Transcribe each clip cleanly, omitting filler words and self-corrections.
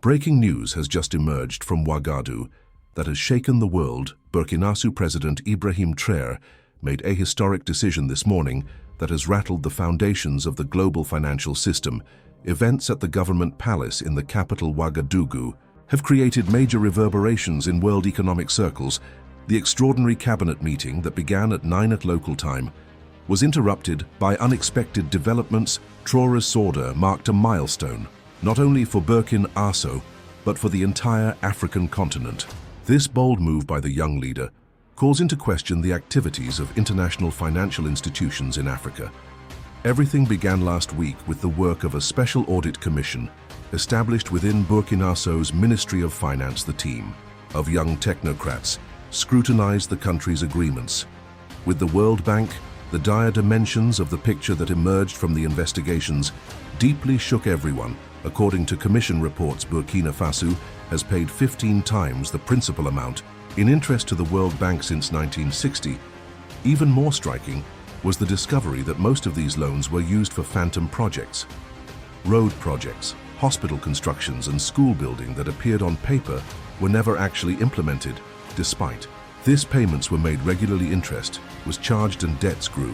Breaking news has just emerged from Ouagadougou that has shaken the world. Burkina Faso President Ibrahim Traoré made a historic decision this morning that has rattled the foundations of the global financial system. Events at the government palace in the capital Ouagadougou have created major reverberations in world economic circles. The extraordinary cabinet meeting that began at 9 at local time was interrupted by unexpected developments. Traoré's order marked a milestone, not only for Burkina Faso, but for the entire African continent. This bold move by the young leader calls into question the activities of international financial institutions in Africa. Everything began last week with the work of a special audit commission established within Burkina Faso's Ministry of Finance. The team of young technocrats scrutinized the country's agreements with the World Bank. The dire dimensions of the picture that emerged from the investigations deeply shook everyone. According to commission reports, Burkina Faso has paid 15 times the principal amount in interest to the World Bank since 1960. Even more striking was the discovery that most of these loans were used for phantom projects. Road projects, hospital constructions, and school building that appeared on paper were never actually implemented. Despite this, payments were made regularly, interest was charged, and debts grew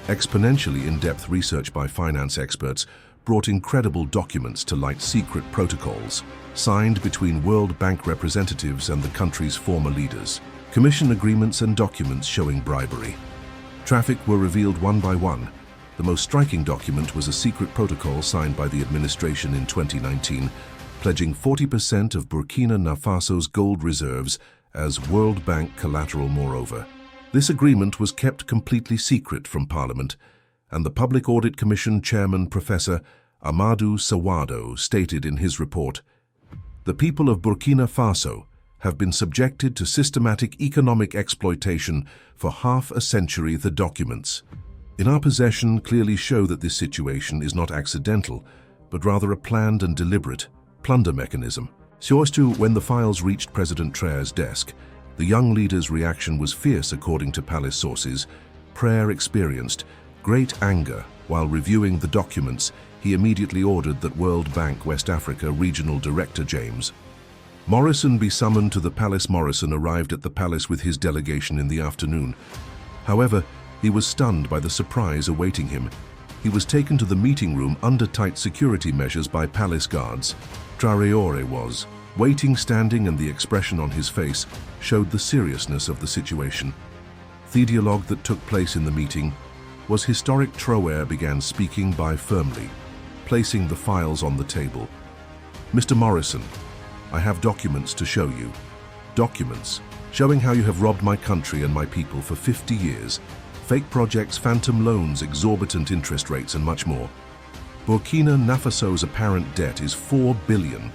exponentially. In-depth research by finance experts brought incredible documents to light. Secret protocols signed between World Bank representatives and the country's former leaders. Commission agreements and documents showing bribery. Traffic were revealed one by one. The most striking document was a secret protocol signed by the administration in 2019, pledging 40% of Burkina Faso's gold reserves as World Bank collateral. Moreover, this agreement was kept completely secret from Parliament, and the Public Audit Commission chairman, Professor Amadou Sawado, stated in his report, "The people of Burkina Faso have been subjected to systematic economic exploitation for half a century. The documents in our possession clearly show that this situation is not accidental, but rather a planned and deliberate plunder mechanism." When the files reached President Traoré's desk, the young leader's reaction was fierce. According to palace sources, Traoré experienced great anger while reviewing the documents. He immediately ordered that World Bank West Africa Regional Director James Morrison be summoned to the palace. Morrison arrived at the palace with his delegation in the afternoon. However, he was stunned by the surprise awaiting him. He was taken to the meeting room under tight security measures by palace guards. Traoré was waiting standing, and the expression on his face showed the seriousness of the situation. The dialogue that took place in the meeting was historic. Traoré began speaking by firmly placing the files on the table. "Mr. Morrison, I have documents to show you. Documents showing how you have robbed my country and my people for 50 years. Fake projects, phantom loans, exorbitant interest rates, and much more. Burkina Faso's apparent debt is 4 billion,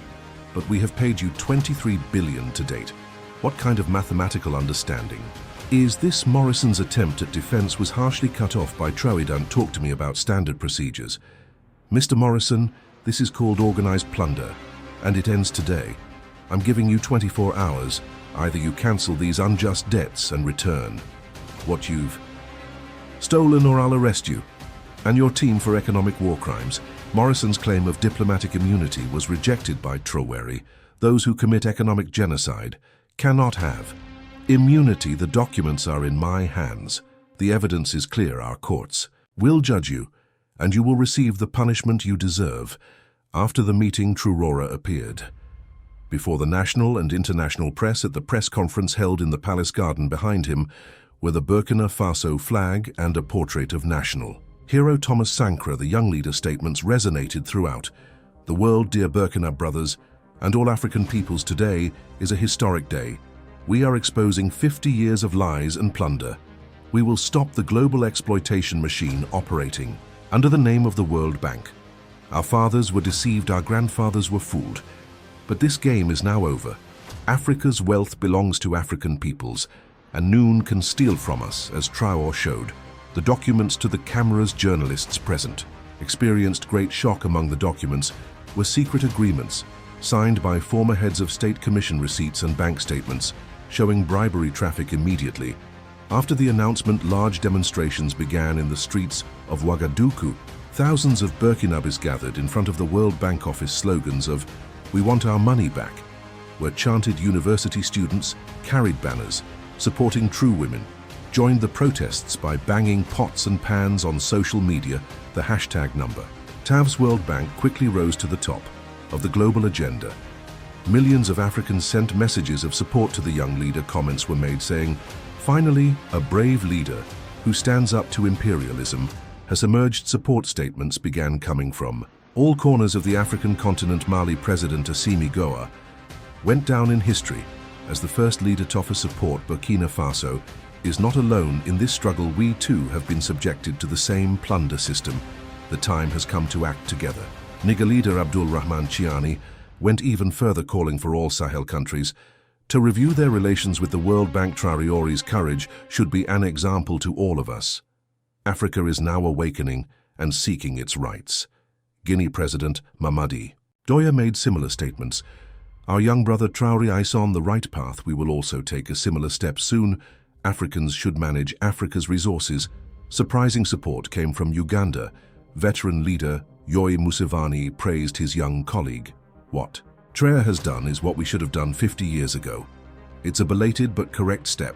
but we have paid you 23 billion to date. What kind of mathematical understanding is this?" Morrison's attempt at defense was harshly cut off by Traoré. "Don't talk to me about standard procedures. Mr. Morrison, this is called organized plunder, and it ends today. I'm giving you 24 hours. Either you cancel these unjust debts and return what you've stolen, or I'll arrest you and your team for economic war crimes." Morrison's claim of diplomatic immunity was rejected by Traoré. "Those who commit economic genocide cannot have immunity. The documents are in my hands. The evidence is clear. Our courts will judge you, and you will receive the punishment you deserve." After the meeting, Traoré appeared before the national and international press at the press conference held in the palace garden. Behind him were the Burkina Faso flag and a portrait of national hero Thomas Sankara. The young leader's statements resonated throughout the world. "Dear Burkina brothers and all African peoples, today is a historic day. We are exposing 50 years of lies and plunder. We will stop the global exploitation machine operating under the name of the World Bank. Our fathers were deceived, our grandfathers were fooled. But this game is now over. Africa's wealth belongs to African peoples, and none can steal from us," as Traoré showed. The documents to the cameras. Journalists present experienced great shock. Among the documents were secret agreements signed by former heads of state, commission receipts, and bank statements showing bribery traffic. Immediately after the announcement, large demonstrations began in the streets of Ouagadougou. Thousands of Burkinabés gathered in front of the World Bank office. Slogans of "We want our money back," where chanted university students carried banners supporting true women, joined the protests by banging pots and pans on social media, the hashtag number. TAV's World Bank quickly rose to the top of the global agenda. Millions of Africans sent messages of support to the young leader. Comments were made saying, "Finally, a brave leader who stands up to imperialism has emerged." Support statements began coming from all corners of the African continent. Mali President Assimi Goïta went down in history as the first leader to offer support. Burkina Faso is not alone in this struggle. We too have been subjected to the same plunder system. The time has come to act together. Niger leader Abdul Rahman Chiani went even further, calling for all Sahel countries to review their relations with the World Bank. Traoré's courage should be an example to all of us. Africa is now awakening and seeking its rights. Guinea President Mamadi Doumbouya made similar statements. "Our young brother Traoré is on the right path. We will also take a similar step soon. Africans should manage Africa's resources." Surprising support came from Uganda. Veteran leader Yoweri Museveni praised his young colleague. "What Traoré has done is what we should have done 50 years ago. It's a belated but correct step."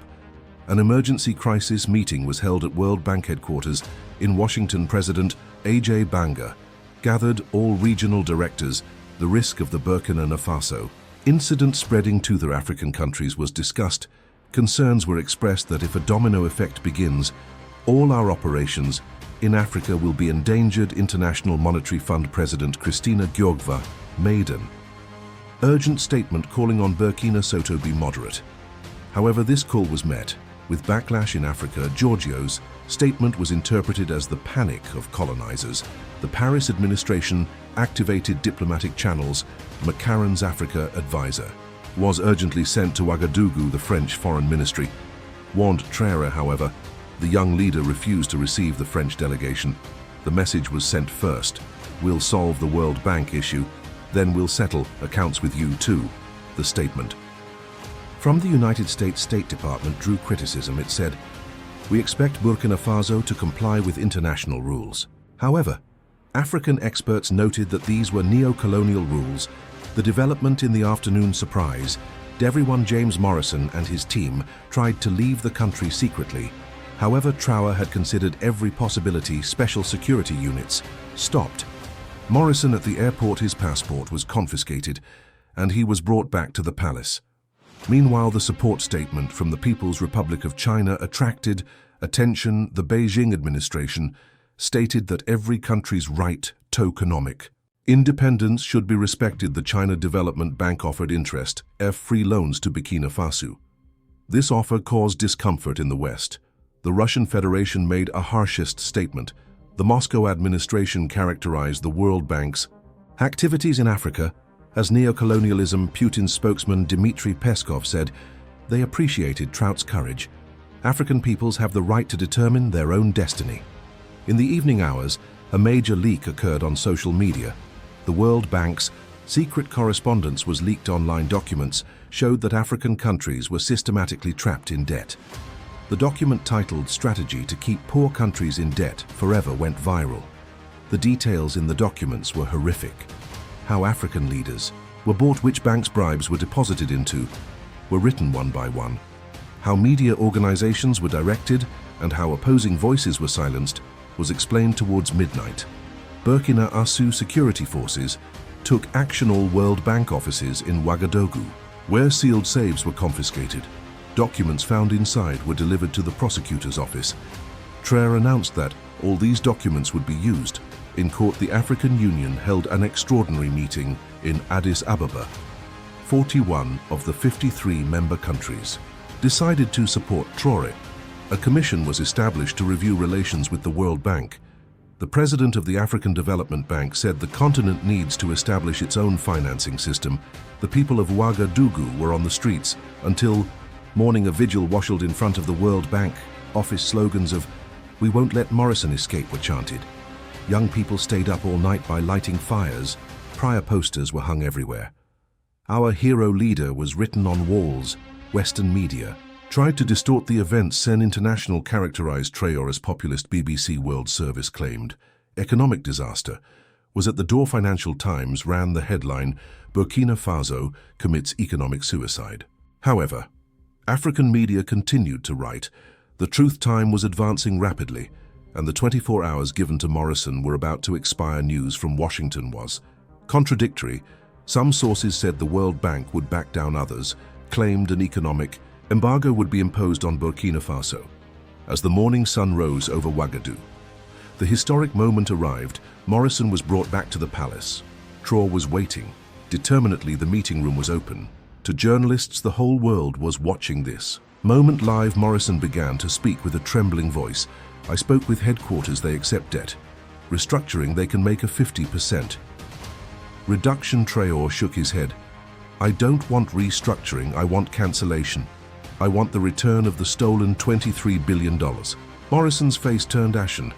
An emergency crisis meeting was held at World Bank headquarters in Washington. President AJ Banga gathered all regional directors. The risk of the Burkina Faso incident spreading to other African countries was discussed. Concerns were expressed that if a domino effect begins, all our operations in Africa will be endangered. International Monetary Fund President Christina Georgieva made an urgent statement calling on Burkina Faso to be moderate. However, this call was met with backlash in Africa. Giorgio's statement was interpreted as the panic of colonizers. The Paris administration activated diplomatic channels. Macron's Africa advisor was urgently sent to Ouagadougou. The French Foreign Ministry warned Traoré. However, the young leader refused to receive the French delegation. The message was sent first: "We'll solve the World Bank issue, then we'll settle accounts with you too." The statement from the United States State Department drew criticism. It said, "We expect Burkina Faso to comply with international rules." However, African experts noted that these were neo-colonial rules. The development in the afternoon surprised everyone. James Morrison and his team tried to leave the country secretly. However, Traoré had considered every possibility. Special security units stopped Morrison at the airport. His passport was confiscated and he was brought back to the palace. Meanwhile, the support statement from the People's Republic of China attracted attention. The Beijing administration stated that every country's right to economic independence should be respected. The China Development Bank offered interest-free loans to Burkina Faso. This offer caused discomfort in the West. The Russian Federation made a harshest statement. The Moscow administration characterized the World Bank's activities in Africa as neocolonialism. Putin's spokesman Dmitry Peskov said they appreciated Traoré's courage. African peoples have the right to determine their own destiny. In the evening hours, a major leak occurred on social media. The World Bank's secret correspondence was leaked. Online documents showed that African countries were systematically trapped in debt. The document, titled "Strategy to Keep Poor Countries in Debt Forever," went viral. The details in the documents were horrific. How African leaders were bought, which banks bribes were deposited into, were written one by one. How media organizations were directed and how opposing voices were silenced was explained. Towards midnight, Burkina Faso security forces took action. All World Bank offices in Ouagadougou, where sealed safes were confiscated. Documents found inside were delivered to the prosecutor's office. Traoré announced that all these documents would be used in court. The African Union held an extraordinary meeting in Addis Ababa. 41 of the 53 member countries decided to support Traoré. A commission was established to review relations with the World Bank. The president of the African Development Bank said the continent needs to establish its own financing system. The people of Ouagadougou were on the streets until morning. A vigil was held in front of the World Bank office. Slogans of "We won't let Morrison escape" were chanted. Young people stayed up all night by lighting fires. Prior posters were hung everywhere. "Our hero leader" was written on walls. Western media tried to distort the events. Sen International characterized Traoré as populist. BBC World Service claimed economic disaster was at the door. Financial Times ran the headline, "Burkina Faso commits economic suicide." However, African media continued to write. The truth time was advancing rapidly, and the 24 hours given to Morrison were about to expire. News from Washington was contradictory. Some sources said the World Bank would back down, others claimed an economic embargo would be imposed on Burkina Faso. As the morning sun rose over Ouagadougou, the historic moment arrived. Morrison was brought back to the palace. Traoré was waiting. Determinedly, the meeting room was open. To journalists, the whole world was watching this moment live. Morrison began to speak with a trembling voice. "I spoke with headquarters. They accept debt. Restructuring, they can make a 50% reduction." Traoré shook his head. "I don't want restructuring, I want cancellation. I want the return of the stolen $23 billion. Morrison's face turned ashen.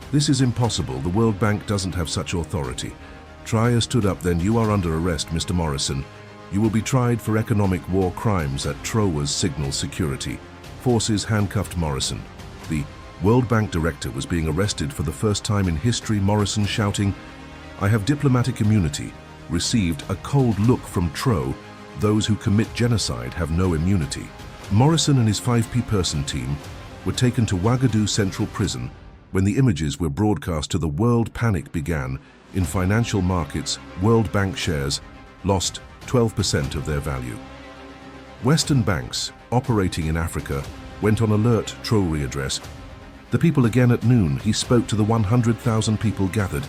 "This is impossible. The World Bank doesn't have such authority." Traoré stood up. "Then you are under arrest, Mr. Morrison. You will be tried for economic war crimes." At Traoré's signal, security forces handcuffed Morrison. The World Bank director was being arrested for the first time in history. Morrison shouting, "I have diplomatic immunity," received a cold look from Traoré. "Those who commit genocide have no immunity." Morrison and his 5-person team were taken to Ouagadougou Central Prison. When the images were broadcast to the world, panic began. In financial markets, World Bank shares lost 12% of their value. Western banks operating in Africa went on alert. Traoré address the people again at noon. He spoke to the 100,000 people gathered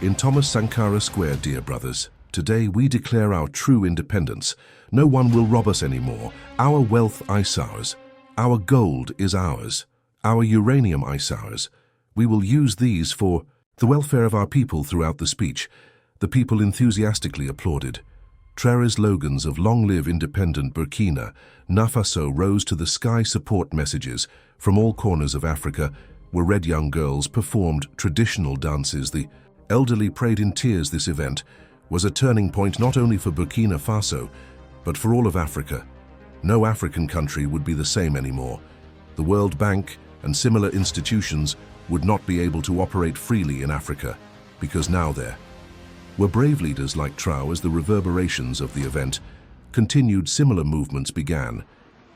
in Thomas Sankara Square. "Dear brothers, today we declare our true independence. No one will rob us anymore. Our wealth is ours. Our gold is ours. Our uranium is ours. We will use these for the welfare of our people." Throughout the speech, the people enthusiastically applauded. Traoré's slogans of "Long live independent Burkina Faso" rose to the sky. Support messages from all corners of Africa were read. Young girls performed traditional dances. The elderly prayed in tears. This event was a turning point not only for Burkina Faso, but for all of Africa. No African country would be the same anymore. The World Bank and similar institutions would not be able to operate freely in Africa, because now there were brave leaders like Traoré. As the reverberations of the event continued, similar movements began.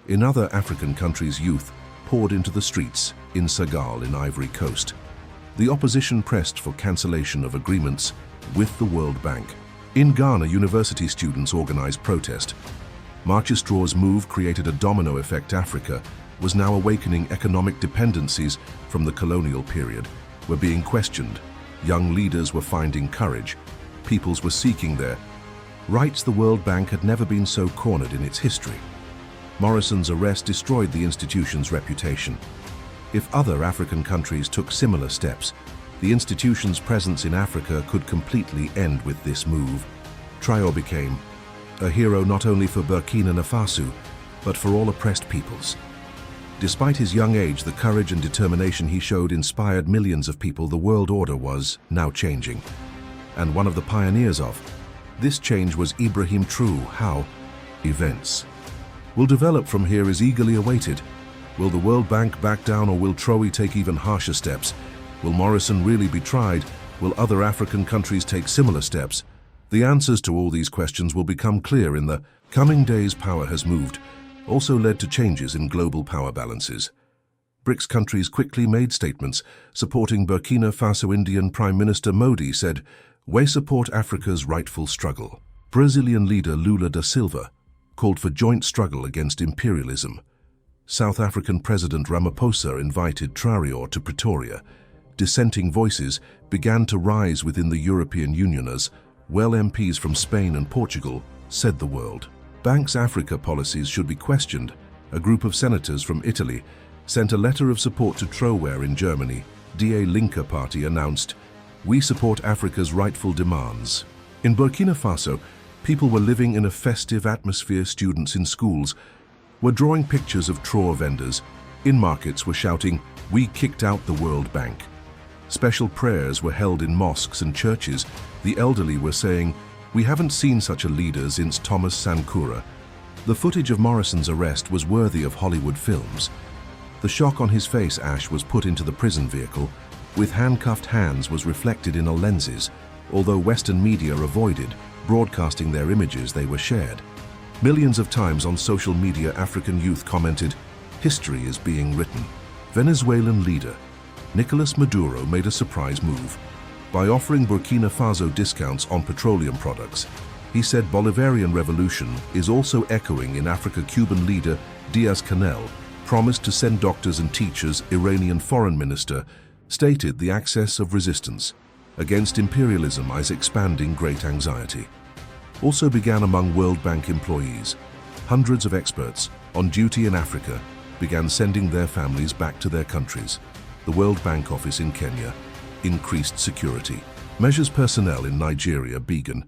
In other African countries, youth poured into the streets. In Senegal, in Ivory Coast, the opposition pressed for cancellation of agreements with the World Bank. In Ghana, university students organized protest. Marches. Traoré's move created a domino effect. Africa was now awakening. Economic dependencies from the colonial period were being questioned. Young leaders were finding courage. Peoples were seeking their rights. The World Bank had never been so cornered in its history. Morrison's arrest destroyed the institution's reputation. If other African countries took similar steps, the institution's presence in Africa could completely end. With this move, Traoré became a hero not only for Burkina Faso, but for all oppressed peoples. Despite his young age, the courage and determination he showed inspired millions of people. The world order was now changing, and one of the pioneers of this change was Ibrahim Traoré. How events will develop from here is eagerly awaited. Will the World Bank back down, or will Traoré take even harsher steps? Will Morrison really be tried? Will other African countries take similar steps? The answers to all these questions will become clear in the coming days. Power has moved, also led to changes in global power balances. BRICS countries quickly made statements supporting Burkina Faso. Indian Prime Minister Modi said, "We support Africa's rightful struggle." Brazilian leader Lula da Silva called for joint struggle against imperialism. South African President Ramaphosa invited Traoré to Pretoria. Dissenting voices began to rise within the European Union as well. MPs from Spain and Portugal said the World Bank's Africa policies should be questioned. A group of senators from Italy sent a letter of support to Traoré. In Germany, Die Linke Party announced, "We support Africa's rightful demands." In Burkina Faso, people were living in a festive atmosphere. Students in schools were drawing pictures of Traoré. Vendors in markets were shouting, "We kicked out the World Bank." Special prayers were held in mosques and churches. The elderly were saying, "We haven't seen such a leader since Thomas Sankara." The footage of Morrison's arrest was worthy of Hollywood films. The shock on his face. Ash was put into the prison vehicle. With handcuffed hands was reflected in a lenses. Although Western media avoided broadcasting their images, they were shared. Millions of times on social media, African youth commented, "History is being written." Venezuelan leader Nicolas Maduro made a surprise move. By offering Burkina Faso discounts on petroleum products, he said Bolivarian revolution is also echoing in Africa. Cuban leader Diaz-Canel promised to send doctors and teachers. Iranian foreign minister stated the access of resistance against imperialism is expanding great anxiety. Also began among World Bank employees. Hundreds of experts on duty in Africa began sending their families back to their countries. The World Bank office in Kenya increased security. Measures personnel in Nigeria began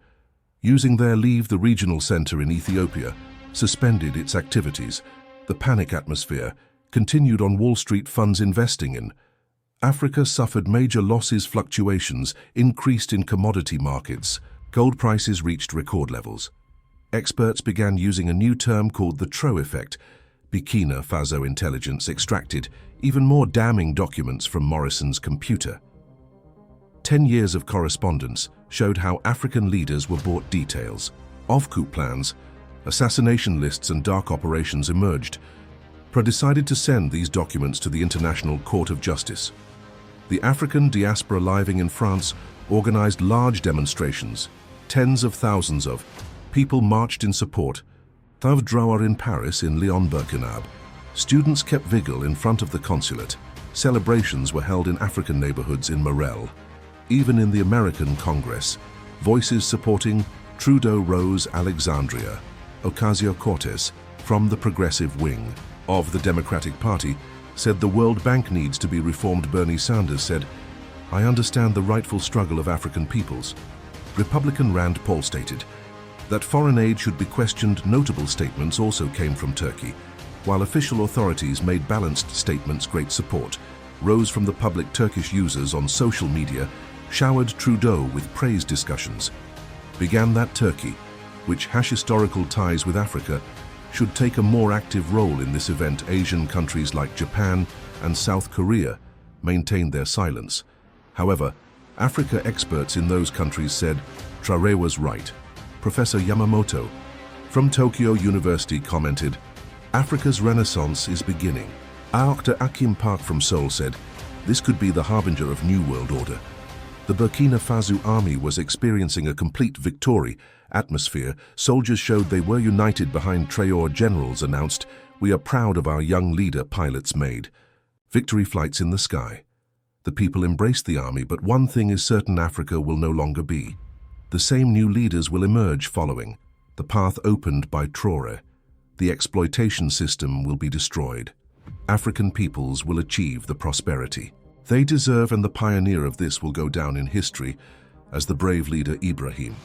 using their leave. The regional center in Ethiopia suspended its activities. The panic atmosphere continued on Wall Street. Funds investing in Africa suffered major losses. Fluctuations increased in commodity markets. Gold prices reached record levels. Experts began using a new term called the Traoré effect. Burkina Faso intelligence extracted even more damning documents from Morrison's computer. 10 years of correspondence showed how African leaders were bought. Details of coup plans, assassination lists and dark operations emerged. PRA decided to send these documents to the International Court of Justice. The African diaspora living in France organized large demonstrations. Tens of thousands of people marched in support of Traoré in Paris. In Lyon, Burkina, students kept vigil in front of the consulate. Celebrations were held in African neighborhoods in Morel. Even in the American Congress, voices supporting Trudeau rose. Alexandria Ocasio-Cortez, from the progressive wing of the Democratic Party, said the World Bank needs to be reformed. Bernie Sanders said, "I understand the rightful struggle of African peoples." Republican Rand Paul stated that foreign aid should be questioned. Notable statements also came from Turkey, while official authorities made balanced statements. Great support rose from the public. Turkish users on social media showered Trudeau with praise. Discussions began that Turkey, which has historical ties with Africa, should take a more active role in this event. Asian countries like Japan and South Korea maintained their silence. However, Africa experts in those countries said Traoré was right. Professor Yamamoto from Tokyo University commented, "Africa's renaissance is beginning." Dr. Akim Park from Seoul said, "This could be the harbinger of new world order." The Burkina Faso army was experiencing a complete victory atmosphere. Soldiers showed they were united behind Traoré. Generals announced, "We are proud of our young leader." Pilots made victory flights in the sky. The people embraced the army, but one thing is certain: Africa will no longer be the same. New leaders will emerge following the path opened by Traoré. The exploitation system will be destroyed. African peoples will achieve the prosperity they deserve, and the pioneer of this will go down in history as the brave leader Ibrahim